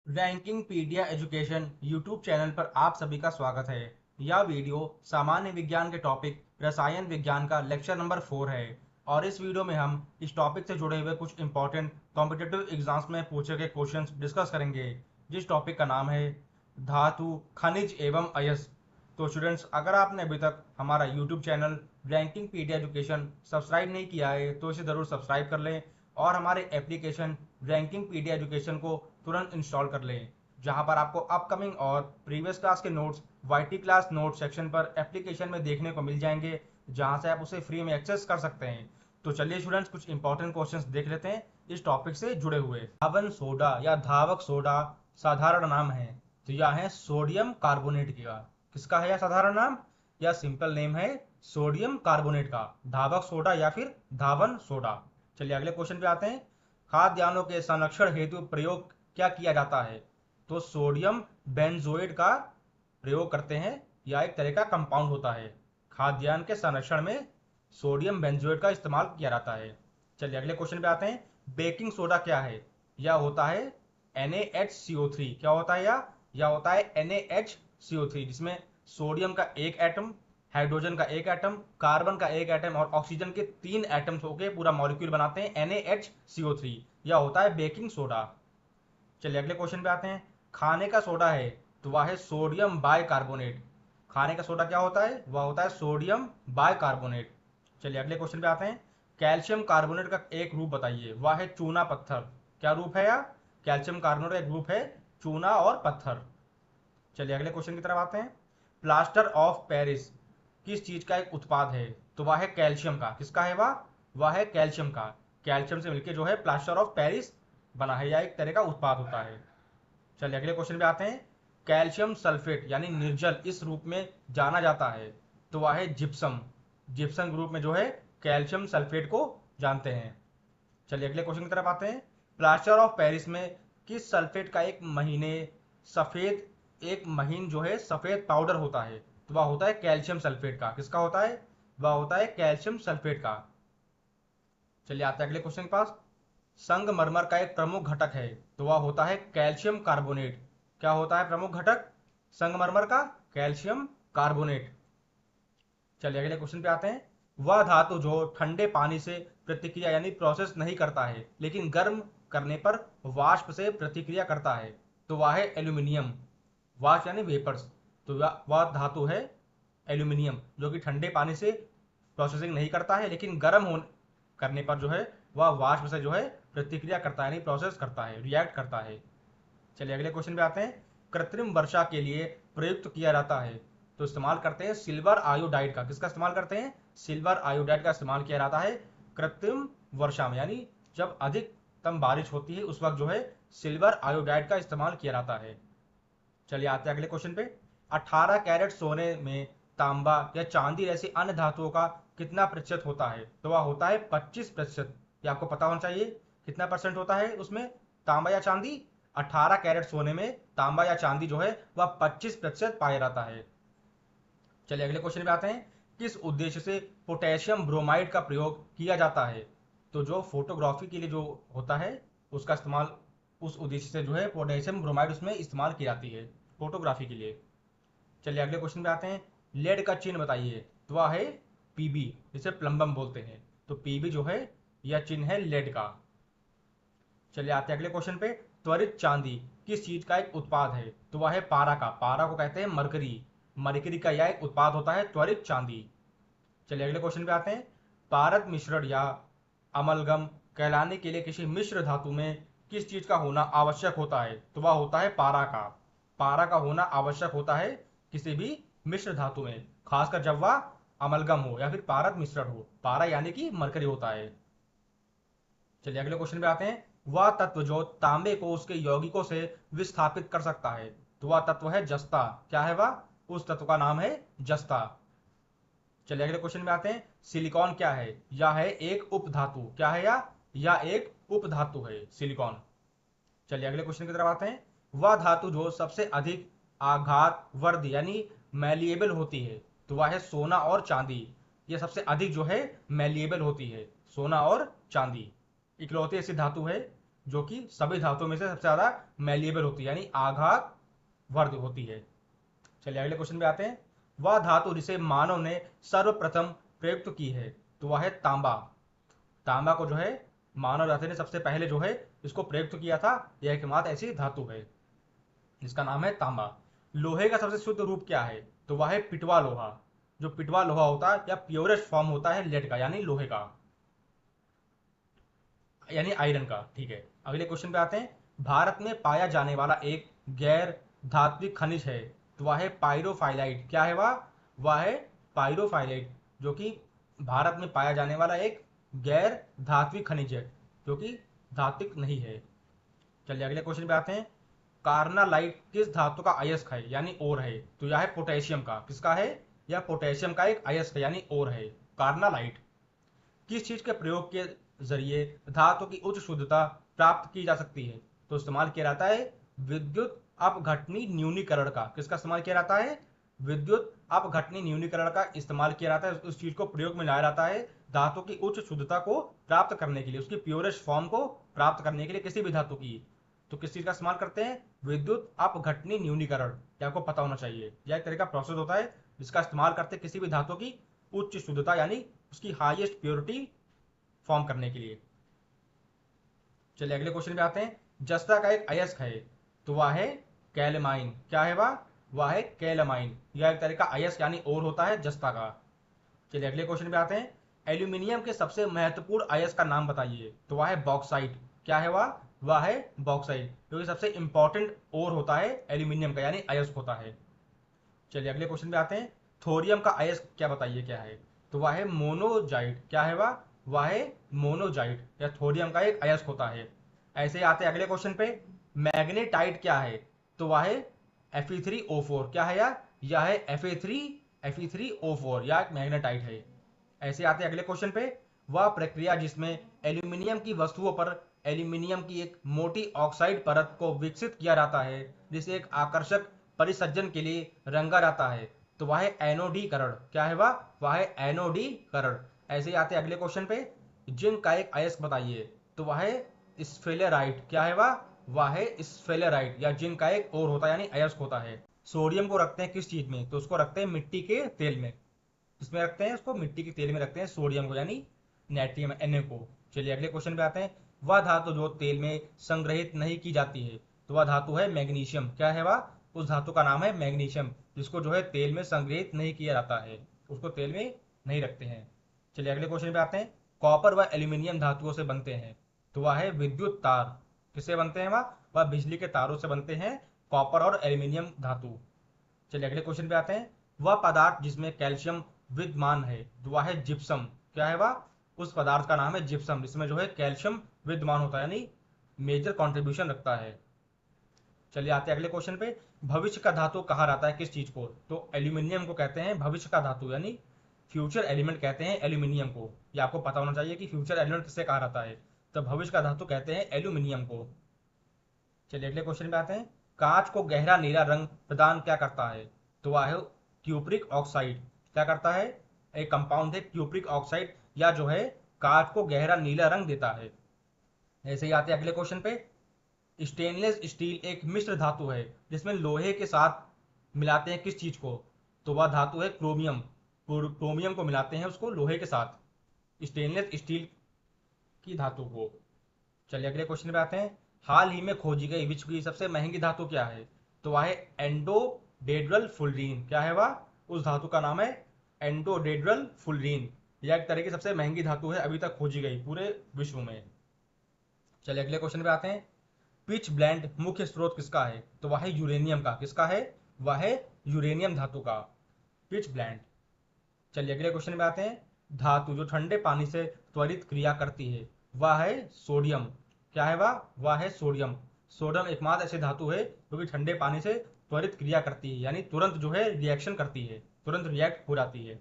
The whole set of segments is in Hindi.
रैंकिंग पीडिया एजुकेशन यूट्यूब चैनल पर आप सभी का स्वागत है। यह वीडियो सामान्य विज्ञान के टॉपिक रसायन विज्ञान का लेक्चर नंबर 4 है और इस वीडियो में हम इस टॉपिक से जुड़े हुए कुछ इंपॉर्टेंट कॉम्पिटिटिव एग्जाम्स में पूछे गए क्वेश्चंस डिस्कस करेंगे, जिस टॉपिक का नाम है धातु, खनिज एवं अयस्क। तो स्टूडेंट्स, अगर आपने अभी तक हमारा YouTube channel Rankingpedia Education subscribe नहीं किया है तो इसे ज़रूर सब्सक्राइब कर लें और हमारे एप्लीकेशन रैंकिंग पीडिया एजुकेशन को तुरंत इंस्टॉल कर लें, जहां पर आपको अपकमिंग और प्रीवियस क्लास के notes YT class note section पर एप्लीकेशन में देखने को मिल जाएंगे, जहां से आप उसे फ्री में एक्सेस कर सकते हैं। तो चलिए स्टूडेंट्स, कुछ इंपॉर्टेंट क्वेश्चंस देख लेते हैं इस टॉपिक से जुड़े हुए। धावन सोडा या धावक सोडा साधारण नाम है, तो यह है सोडियम कार्बोनेट का। किसका है यह साधारण नाम? या सिंपल नेम है सोडियम कार्बोनेट का, धावक सोडा या फिर धावन सोडा। चलिए अगले क्वेश्चन पे आते हैं। खाद्यान्नों के संरक्षण हेतु प्रयोग क्या किया जाता है? तो सोडियम बेंजोएट का प्रयोग करते हैं। यह एक तरह का कंपाउंड होता है। खाद्यान्न के संरक्षण में सोडियम बेंजोएट का इस्तेमाल किया जाता है। चलिए अगले क्वेश्चन पे आते हैं। बेकिंग सोडा क्या है? यह होता है NaHCO3। क्या होता है यह होता है NaHCO3, जिसमें सोडियम का एक एटम, हाइड्रोजन का एक एटम, कार्बन का एक एटम और ऑक्सीजन के 3 एटम्स होकर पूरा मॉलिक्यूल बनाते हैं NaHCO3। यह होता है बेकिंग सोडा। चलिए अगले क्वेश्चन पे आते हैं। खाने का सोडा है तो वह है सोडियम बाइकार्बोनेट। खाने का सोडा क्या होता है? वह होता है सोडियम बाइकार्बोनेट। चलिए अगले क्वेश्चन पे आते हैं। कैल्शियम कार्बोनेट का एक रूप बताइए। वह है चूना पत्थर। क्या रूप है यह? कैल्शियम कार्बोनेट का एक रूप है चूना और पत्थर। चलिए अगले क्वेश्चन की तरफ आते हैं। प्लास्टर ऑफ पेरिस किस चीज का एक उत्पाद है? तो वह है कैल्शियम का। किसका है वह है कैल्शियम का। कैल्शियम से मिलकर जो है प्लास्टर ऑफ पेरिस बना है, या एक तरह का उत्पाद होता है। चलिए अगले क्वेश्चन पे आते हैं। कैल्शियम सल्फेट यानी निर्जल इस रूप में जाना जाता है, तो वह है जिप्सम। जिप्सम ग्रुप में जो है कैल्शियम सल्फेट को जानते हैं। चलिए अगले क्वेश्चन की तरफ आते हैं। प्लास्टर ऑफ पेरिस में किस सल्फेट का एक महीन जो है सफेद पाउडर होता है? तो वह होता है कैल्शियम सल्फेट का। किसका होता है? वह होता है कैल्शियम सल्फेट का। चलिए आते हैं अगले क्वेश्चन के पास। संगमरमर का एक प्रमुख घटक है, तो वह होता है कैल्शियम कार्बोनेट। क्या होता है प्रमुख घटक संगमरमर का? Calcium carbonate. चलिए अगले क्वेश्चन पे आते हैं। वह धातु जो ठंडे पानी से प्रतिक्रिया यानी प्रोसेस नहीं करता है, लेकिन गर्म करने पर वाष्प से प्रतिक्रिया करता है, तो वह है एल्यूमिनियम। वाष्प यानी वेपर्स। तो वह धातु है एल्यूमिनियम, जो कि ठंडे पानी से प्रोसेसिंग नहीं करता है, लेकिन गर्म होने करने पर जो है वह वाष्प से जो है प्रतिक्रिया करता है, यानी प्रोसेस करता है, रिएक्ट करता है। चलिए अगले क्वेश्चन पे आते हैं। कृत्रिम वर्षा के लिए प्रयुक्त किया जाता है, तो इस्तेमाल करते हैं सिल्वर आयोडाइड का। किसका इस्तेमाल करते हैं? सिल्वर आयोडाइड का इस्तेमाल किया जाता है कृत्रिम वर्षा में, यानी जब अधिकतम बारिश होती है उस वक्त जो है सिल्वर आयोडाइड का इस्तेमाल किया जाता है। चलिए आते हैं अगले क्वेश्चन पे। 18 कैरेट सोने में तांबा या चांदी जैसी अन्य धातुओं का कितना प्रतिशत होता है? तो वह होता है 25%। ये आपको पता होना चाहिए कितना परसेंट होता है उसमें तांबा या चांदी। 18 कैरेट सोने में तांबा या चांदी जो है वह 25% पाया जाता है। चलिए अगले क्वेश्चन पे आते हैं। किस उद्देश्य से पोटेशियम ब्रोमाइड का प्रयोग किया जाता है? तो जो फोटोग्राफी के लिए जो होता है उसका इस्तेमाल, उस उद्देश्य से जो है पोटेशियम ब्रोमाइड उसमें इस्तेमाल की जाती है फोटोग्राफी के लिए। चलिए अगले क्वेश्चन पे आते हैं। लेड का चिन्ह बताइए। तो वह है पीबी, जिसे प्लम्बम बोलते हैं। तो पीबी जो है यह चिन्ह है लेड का। चलिए आते हैं अगले क्वेश्चन पे। त्वरित चांदी किस चीज का एक उत्पाद है? तो वह है पारा का। पारा को कहते हैं मरकरी। मरकरी का यह एक उत्पाद होता है त्वरित चांदी। चलिए अगले क्वेश्चन पे आते हैं। पारद मिश्रण या अमलगम कहलाने के लिए किसी मिश्र धातु में किस चीज का होना आवश्यक होता है? तो वह होता है पारा का। पारा का होना आवश्यक होता है किसी भी मिश्र धातु में, खासकर जब वह अमलगम हो या फिर पारद मिश्रण हो। पारा यानी कि मरकरी होता है। चलिए अगले क्वेश्चन पे आते हैं। वह तत्व जो तांबे को उसके यौगिकों से विस्थापित कर सकता है, तो वह तत्व है जस्ता। क्या है वह? उस तत्व का नाम है जस्ता। चलिए अगले क्वेश्चन में आते हैं। सिलिकॉन क्या है? यह है एक उपधातु। क्या है यह एक उपधातु है सिलिकॉन। चलिए अगले क्वेश्चन की तरफ आते हैं। वह धातु जो सबसे अधिक आघात वर्ध यानी मैलिएबल होती है, तो वह है सोना और चांदी। यह सबसे अधिक जो है मैलिएबल होती है, सोना और चांदी। इकलौती ऐसी धातु है जो कि सभी धातुओं में से सबसे ज्यादा मैलिएबल होती है, यानी आघात वर्ध होती है। चलिए अगले क्वेश्चन पे आते हैं। वह धातु जिसे मानव ने सर्वप्रथम प्रयुक्त की है, तो वह है तांबा। तांबा को जो है मानव जाति ने सबसे पहले जो है इसको प्रयुक्त किया था, यह एकमात्र ऐसी धातु है जिसका नाम है तांबा। लोहे का सबसे शुद्ध रूप क्या है, तो वह है पिटवा लोहा। जो पिटवा लोहा होता है या प्योरेस्ट फॉर्म होता है लेड का, यानी लोहे का, यानी आयरन का। ठीक है, अगले क्वेश्चन पे आते हैं। भारत में पाया जाने वाला एक गैर धात्विक खनिज है, तो वह है पायरोफाइलाइट। क्या है वह है पायरोफाइलाइट, जो कि भारत में पाया जाने वाला एक गैर धात्विक खनिज है, जो कि धात्विक नहीं है। चलिए अगले क्वेश्चन पे आते हैं। कार्नालाइट किस धातु का अयस्क है, यानी ओर है, तो यह है पोटेशियम का। किसका है, यह पोटेशियम का एक अयस्क है, यानी ओर है कार्नालाइट। किस चीज के प्रयोग के जरिए धातु की उच्च शुद्धता प्राप्त की जा सकती है, तो इस्तेमाल किया जाता है विद्युत अपघटनी न्यूनीकरण का। किसका इस्तेमाल किया जाता है, विद्युत अपघटनी न्यूनीकरण का इस्तेमाल किया जाता है। उस चीज को प्रयोग में लाया जाता है धातु की उच्च शुद्धता को प्राप्त करने के लिए, उसकी प्योरेस्ट फॉर्म को प्राप्त करने के लिए किसी भी धातु की। तो किस चीज का इस्तेमाल करते हैं, विद्युत अपघटनी न्यूनीकरण। ये आपको पता होना चाहिए, यह एक तरह का प्रोसेस होता है जिसका इस्तेमाल करते हैं किसी भी धातु की उच्च शुद्धता यानी उसकी हाईएस्ट प्योरिटी फॉर्म करने के लिए। चलिए अगले क्वेश्चन पे आते हैं। जस्ता का एक अयस्क है, तो वह है कैलमाइन। क्या है वह है कैलमाइन। यह एक तरह का अयस्क यानी ओर होता है जस्ता का। चलिए अगले क्वेश्चन पे आते हैं। एल्यूमिनियम के सबसे महत्वपूर्ण अयस्क का नाम बताइए, तो वह है बॉक्साइट। क्या है वह है बॉक्साइट, क्योंकि सबसे इंपॉर्टेंट ओर होता है एल्यूमिनियम का, यानी अयस्क होता है। चलिए अगले क्वेश्चन पे आते हैं। थोरियम का अयस्क क्या बताइए क्या है, तो वह है मोनोजाइट। क्या है वह है मोनोजाइट, या थोरियम का एक अयस्क होता है। ऐसे ही आते हैं अगले क्वेश्चन पे। मैग्नेटाइट क्या है, तो वह है Fe3O4। क्या है यह है Fe3O4, या एक मैग्नेटाइट है। ऐसे आते हैं अगले क्वेश्चन पे। वह प्रक्रिया जिसमें एल्यूमिनियम की वस्तुओं पर एल्यूमिनियम की एक मोटी ऑक्साइड परत को विकसित किया जाता है, जिसे एक आकर्षक परिसज्जन के लिए रंगा जाता है, तो वह है एनोडीकरण। क्या है वह है एनोडीकरण। ऐसे ही आते हैं अगले क्वेश्चन पे। जिंक का एक अयस्क बताइए, तो वह है स्फेलेराइट। क्या है वह है स्फेलेराइट, या जिंक का एक और होता है यानी अयस्क होता है। सोडियम को रखते हैं किस चीज में, तो उसको रखते हैं मिट्टी के तेल में। इसमें रखते हैं उसको मिट्टी के तेल में रखते हैं सोडियम को, यानी नेट्रियम Na को। चलिए अगले क्वेश्चन पे आते हैं। वह धातु जो तेल में संग्रहित नहीं की जाती है, तो वह धातु है मैग्नीशियम। क्या है उस धातु का नाम है मैग्नीशियम, जिसको जो है तेल में संग्रहित नहीं किया जाता है, उसको तेल में नहीं रखते हैं। चलिए अगले क्वेश्चन पे आते हैं। कॉपर व एल्यूमिनियम धातुओं से बनते हैं, तो वह है विद्युत तार। किससे बनते हैं वह बिजली के तारों से बनते हैं, कॉपर और एल्यूमिनियम धातु। चलिए अगले क्वेश्चन पे आते हैं। वह पदार्थ जिसमें कैल्शियम विद्यमान है, तो वह है जिप्सम। क्या है उस पदार्थ का नाम है जिप्सम, जिसमें जो है कैल्शियम विद्यमान होता है, यानी मेजर कंट्रीब्यूशन रखता है। चलिए आते हैं अगले क्वेश्चन पे। भविष्य का धातु कहा जाता है किस चीज को, तो एल्यूमिनियम को कहते हैं भविष्य का धातु, यानी फ्यूचर एलिमेंट कहते हैं एल्यूमिनियम को। ये आपको पता होना चाहिए कि फ्यूचर एलिमेंट किससे कहा जाता है, तो भविष्य का धातु कहते हैं एल्यूमिनियम को। चलिए अगले क्वेश्चन पे आते हैं। कांच को गहरा नीला रंग प्रदान क्या करता है, तो वह है क्यूप्रिक ऑक्साइड। क्या करता है, एक कंपाउंड है क्यूप्रिक ऑक्साइड, या जो है कांच को गहरा नीला रंग देता है। ऐसे ही आते हैं अगले क्वेश्चन पे। स्टेनलेस स्टील एक मिश्र धातु है जिसमें लोहे के साथ मिलाते हैं किस चीज को, तो वह धातु है क्रोमियम। क्रोमियम को मिलाते हैं उसको लोहे के साथ, स्टेनलेस स्टील की धातु को। चलिए अगले क्वेश्चन पे आते हैं। हाल ही में खोजी गई विश्व की सबसे महंगी धातु क्या है, तो वह है एंडोडेड्रल फुलरीन। क्या है उस धातु का नाम है एंडोडेड्रल फुलरीन। यह एक तरह की सबसे महंगी धातु है अभी तक खोजी गई पूरे विश्व में। चलिए अगले क्वेश्चन पे आते हैं। पिच ब्लेंड मुख्य स्रोत किसका है, तो वह है यूरेनियम का। किसका है, वह है यूरेनियम धातु का, पिच ब्लेंड। चलिए अगले क्वेश्चन पे आते हैं। धातु जो ठंडे पानी से त्वरित क्रिया करती है, वह है सोडियम। क्या है वह है सोडियम। सोडियम एकमात्र ऐसी धातु है जो कि ठंडे पानी से त्वरित क्रिया करती है, यानी तुरंत जो है रिएक्शन करती है, तुरंत रिएक्ट हो जाती है।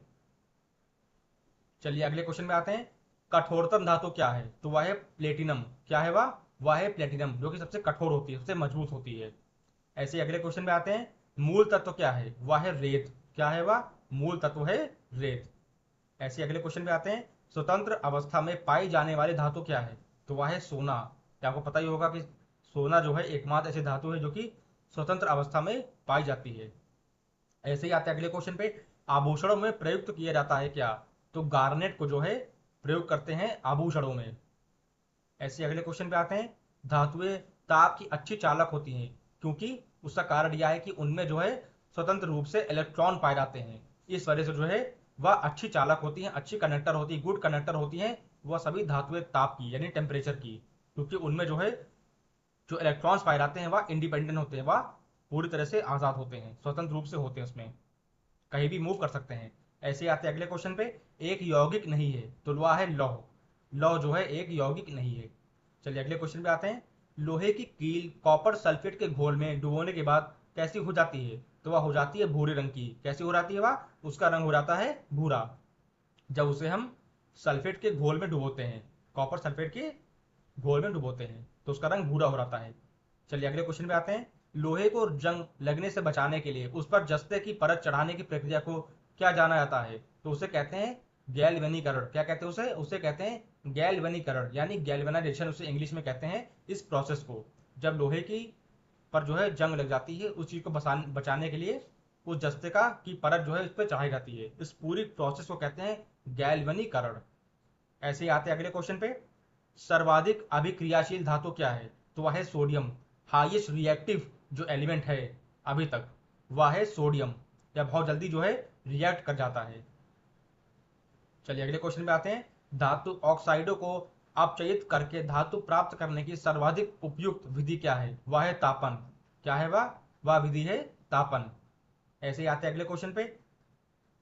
चलिए अगले क्वेश्चन में आते हैं। कठोरतम धातु क्या है, तो वह है प्लेटिनम। क्या है वह है प्लेटिनम, जो कि सबसे कठोर होती है, सबसे मजबूत होती है। ऐसे अगले क्वेश्चन में आते हैं। मूल तत्व क्या है, वह है रेत। क्या है मूल तत्व है रेत। ऐसे अगले क्वेश्चन पे आते हैं। स्वतंत्र अवस्था में पाई जाने वाली धातु क्या है, तो वह है सोना, क्या आपको पता ही होगा कि सोना जो है एकमात्र ऐसी धातु है जो कि स्वतंत्र अवस्था में पाई जाती है। ऐसे ही आते हैं अगले क्वेश्चन पे, आभूषणों में प्रयुक्त किया जाता है क्या? तो गार्नेट को जो है प्रयोग करते हैं आभूषणों में। ऐसे अगले क्वेश्चन पे आते हैं, धातुएं ताप की अच्छी चालक होती हैं क्योंकि उसका कारण यह है कि उनमें जो है स्वतंत्र रूप से इलेक्ट्रॉन पाए जाते हैं। इस वजह से जो है वह अच्छी चालक होती हैं, अच्छी कंडक्टर होती है, गुड कंडक्टर होती हैं वह सभी धातुएं ताप की यानी टेम्परेचर की, क्योंकि उनमें जो है जो इलेक्ट्रॉन्स पाए जाते हैं वह इंडिपेंडेंट होते हैं, वह पूरी तरह से आजाद होते हैं, स्वतंत्र रूप से होते हैं, उसमें कहीं भी मूव कर सकते हैं। ऐसे आते हैं अगले क्वेश्चन पे, एक यौगिक नहीं है तो वह है लौह। लौह जो है एक यौगिक नहीं है। चलिए अगले क्वेश्चन पे आते हैं, लोहे की कील कॉपर सल्फेट के घोल में डुबोने के बाद कैसी हो जाती है? तो वह हो जाती है भूरे रंग की। कैसी हो जाती है वह? उसका रंग हो जाता है भूरा, जब उसे हम सल्फेट के घोल में डुबोते हैं, कॉपर सल्फेट के घोल में डुबोते हैं तो उसका रंग भूरा हो जाता है। चलिए अगले क्वेश्चन पे आते हैं, लोहे को जंग लगने से बचाने के लिए उस पर जस्ते की परत चढ़ाने की प्रक्रिया को क्या जाना जाता है? तो उसे कहते हैं गैल्वेनीकरण। क्या कहते हैं उसे? उसे कहते हैं गैल्वेनीकरण यानी गैल्वेनाइजेशन, उसे इंग्लिश में कहते हैं इस प्रोसेस को। जब लोहे की पर जो है जंग लग जाती है, उस चीज को बचाने के लिए उस जस्ते का की परत जो है इस पर चढ़ाई जाती है, इस पूरी प्रोसेस को कहते हैं गैल्वेनीकरण। ऐसे ही आते हैं अगले क्वेश्चन पे, सर्वाधिक अभिक्रियाशील धातु क्या है? तो वह है सोडियम। हाईएस्ट रिएक्टिव जो एलिमेंट है अभी तक वह है सोडियम, या बहुत जल्दी जो है रिएक्ट कर जाता है। चलिए अगले क्वेश्चन पे आते हैं, धातु ऑक्साइडों को अपचयित करके धातु प्राप्त करने की सर्वाधिक उपयुक्त विधि क्या है? वह है तापन। क्या है वह विधि है तापन। ऐसे ही आते हैं अगले क्वेश्चन पे,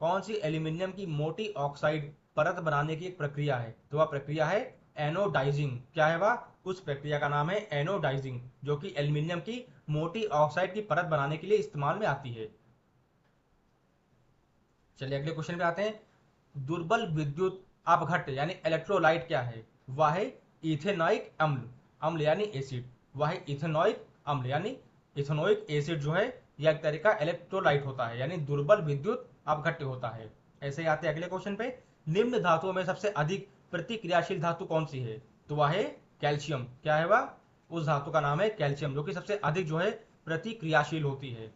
कौन सी एल्यूमिनियम की मोटी ऑक्साइड परत बनाने की एक प्रक्रिया है? तो वह प्रक्रिया है एनोडाइजिंग। क्या है वह? उस प्रक्रिया का नाम है एनोडाइजिंग, जो कि एल्यूमिनियम की मोटी ऑक्साइड की परत बनाने के लिए इस्तेमाल में आती है। चलिए अगले क्वेश्चन पे आते हैं, दुर्बल विद्युत अपघट्ट यानी इलेक्ट्रोलाइट क्या है? वह है इथेनॉइक अम्ल। अम्ल यानी एसिड, वह है इथेनॉइक अम्ल यानी इथेनोइक एसिड जो है यह एक तरह का इलेक्ट्रोलाइट होता है, यानी दुर्बल विद्युत अपघट्य होता है। ऐसे ही आते हैं अगले क्वेश्चन पे, निम्न धातुओं में सबसे अधिक प्रतिक्रियाशील धातु कौन सी है? तो वह है कैल्शियम। क्या है वह? उस धातु का नाम है कैल्शियम, जो कि सबसे अधिक जो है प्रतिक्रियाशील होती है।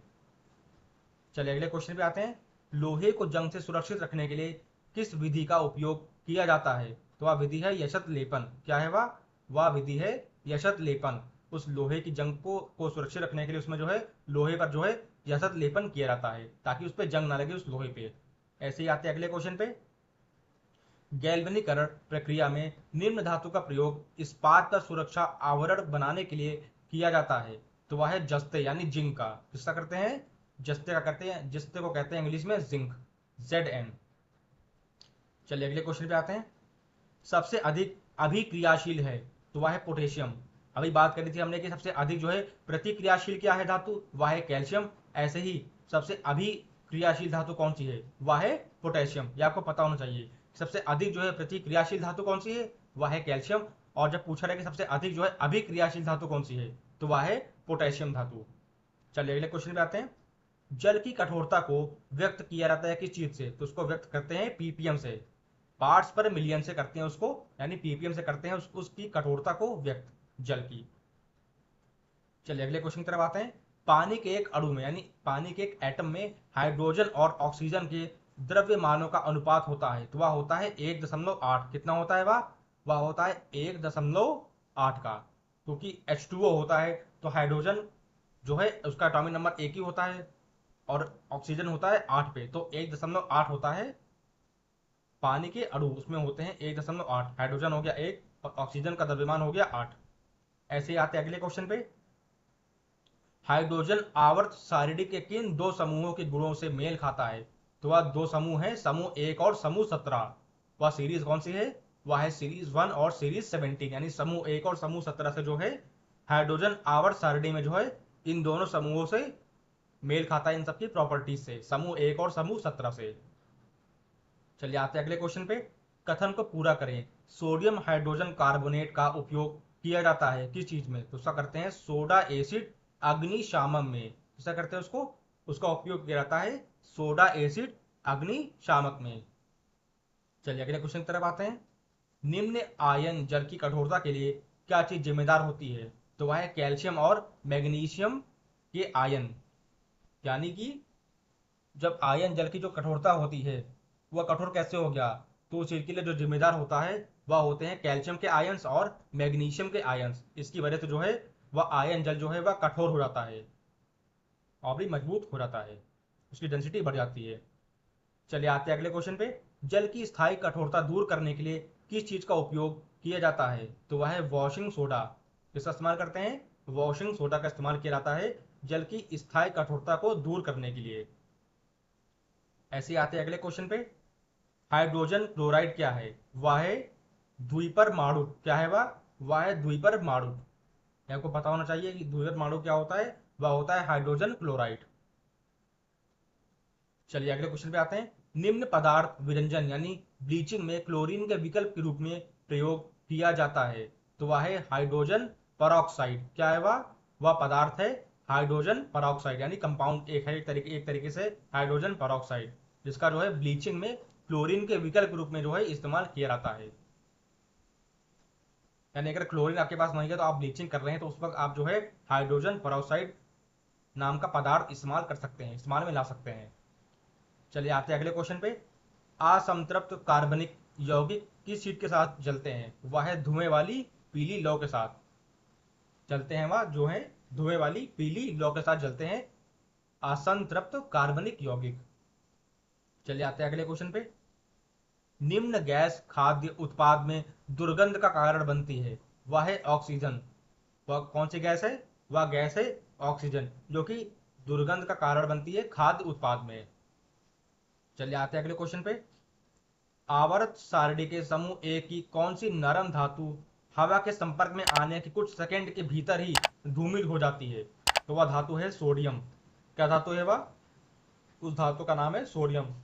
चलिए अगले क्वेश्चन पे आते हैं, लोहे को जंग से सुरक्षित रखने के लिए किस विधि का उपयोग किया जाता है? तो वह विधि है यशत लेपन। क्या है वह विधि है यशत लेपन। उस लोहे की जंग को सुरक्षित रखने के लिए उसमें जो है लोहे पर जो है यशत लेपन किया जाता है ताकि उस पर जंग ना लगे उस लोहे पे। ऐसे ही आते हैं अगले क्वेश्चन पे, गैल्वेनीकरण प्रक्रिया में निम्न धातु का प्रयोग इस्पात का सुरक्षा आवरण बनाने के लिए किया जाता है। तो वह है जस्ते यानी जिंक का। किसका करते हैं? जस्ते का करते हैं, जस्ते को कहते हैं इंग्लिश में जिंक, Zn। चलिए अगले क्वेश्चन पे आते हैं, सबसे अधिक अभिक्रियाशील है तो वह है पोटेशियम। अभी बात करी थी हमने कि सबसे अधिक जो है प्रतिक्रियाशील क्या है धातु? वह है कैल्शियम। ऐसे ही सबसे अभिक्रियाशील धातु कौन सी है? वह है पोटेशियम। यह आपको पता होना चाहिए, सबसे अधिक जो है प्रतिक्रियाशील धातु कौन सी है? वह है कैल्शियम। और जब पूछा रहा है कि सबसे अधिक जो है अभिक्रियाशील धातु कौन सी है, तो वह है पोटेशियम धातु। चलिए अगले क्वेश्चन पे आते हैं, जल की कठोरता को व्यक्त किया जाता है किस चीज से? तो उसको व्यक्त करते हैं पीपीएम से, पार्ट्स पर मिलियन से करते हैं उसको, यानी पीपीएम से करते हैं उसकी कठोरता को व्यक्त जल की। चलिए अगले क्वेश्चन की तरफ आते हैं, पानी के एक अणु में यानी पानी के एक एटम में हाइड्रोजन और ऑक्सीजन के द्रव्यमानों का अनुपात होता है। तो वह होता है 1.8। कितना होता है वह होता है 1.8 का, क्योंकि H2O होता है तो हाइड्रोजन जो है उसका एटॉमिक नंबर 1 ही होता है और ऑक्सीजन होता है 8 पे, तो 1.8 होता है पानी के अणु, उसमें होते हैं 1.8। हाइड्रोजन हो गया 1 और ऑक्सीजन का द्रव्यमान हो गया 8। ऐसे ही आते हैं अगले क्वेश्चन पे, हाइड्रोजन आवर्त सारिणी के किन दो समूहों के गुणों से मेल खाता है? तो वह दो समूह है, समूह 1 और समूह 17। वह सीरीज कौन सी है? वह है सीरीज 1 और सीरीज 17, यानी समूह 1 और समूह 17 से जो है हाइड्रोजन आवर्त सारिणी में जो है इन दोनों समूहों से मेल खाता है, इन सबकी प्रॉपर्टीज से, समूह 1 और समूह 17 से। चलिए आते हैं अगले क्वेश्चन पे, कथन को पूरा करें, सोडियम हाइड्रोजन कार्बोनेट का उपयोग किया जाता है किस चीज में? तो उसका करते हैं सोडा एसिड अग्निशामक में। किसका करते हैं उसका उपयोग किया जाता है सोडा एसिड अग्निशामक में। चलिए अगले क्वेश्चन की तरफ आते हैं, निम्न आयन जल की कठोरता के लिए क्या चीज जिम्मेदार होती है? तो वह है कैल्शियम और मैग्नीशियम के आयन। यानी कि जब आयन जल की जो कठोरता होती है वह कठोर कैसे हो गया, तो उस चीज के लिए जो जिम्मेदार होता है वह होते हैं कैल्शियम के आयंस और मैग्नीशियम के आयंस। इसकी वजह से जो है वह आयन जल जो है वह कठोर हो जाता है और भी मजबूत हो जाता है, उसकी डेंसिटी बढ़ जाती है। चलिए आते हैं अगले क्वेश्चन पे। जल की स्थायी कठोरता दूर करने के लिए किस चीज का उपयोग किया जाता है? तो वह है वॉशिंग सोडा। किसका इस्तेमाल करते हैं? वॉशिंग सोडा का इस्तेमाल किया जाता है जल की स्थायी कठोरता को दूर करने के लिए। ऐसे ही आते हैं अगले क्वेश्चन पे। हाइड्रोजन क्लोराइड क्या है? वह है द्विपरमाणु। क्या है वह? वह है द्विपरमाणु। आपको पता होना चाहिए कि द्विपरमाणु क्या होता है। वह होता है हाइड्रोजन क्लोराइड। चलिए अगले क्वेश्चन पे आते हैं। निम्न पदार्थ विरंजन यानी ब्लीचिंग में क्लोरीन के विकल्प के रूप में प्रयोग किया जाता है। तो वह है हाइड्रोजन परऑक्साइड। क्या है वह? वह पदार्थ है हाइड्रोजन परऑक्साइड, यानी कंपाउंड एक है, एक तरीके से हाइड्रोजन परऑक्साइड, जिसका जो है ब्लीचिंग में क्लोरीन के विकल्प रूप में जो है इस्तेमाल किया जाता है। यानी अगर क्लोरीन आपके पास नहीं है तो आप ब्लीचिंग कर रहे हैं तो उस वक्त आप जो है हाइड्रोजन परऑक्साइड नाम का पदार्थ इस्तेमाल कर सकते हैं, इस्तेमाल में ला सकते हैं। चलिए आते हैं अगले क्वेश्चन पे। असंतृप्त कार्बनिक यौगिक किस चीज के साथ जलते हैं? वह है धुएं वाली पीली लौ के साथ जलते हैं। वह जो है धुएं वाली पीली लौ के साथ जलते हैं असंतृप्त कार्बनिक यौगिक। चलिए आते हैं अगले क्वेश्चन पे। निम्न गैस खाद्य उत्पाद में दुर्गंध का कारण बनती है। वह है ऑक्सीजन। वह कौन सी गैस है? वह गैस है ऑक्सीजन, जो कि दुर्गंध का कारण बनती है खाद्य उत्पाद में। चलिए आते हैं अगले क्वेश्चन पे। आवर्त सारणी के समूह ए की कौन सी नरम धातु हवा के संपर्क में आने के कुछ सेकंड के भीतर ही धूमिल हो जाती है? तो वह धातु है सोडियम। क्या धातु है वह? उस धातु का नाम है सोडियम।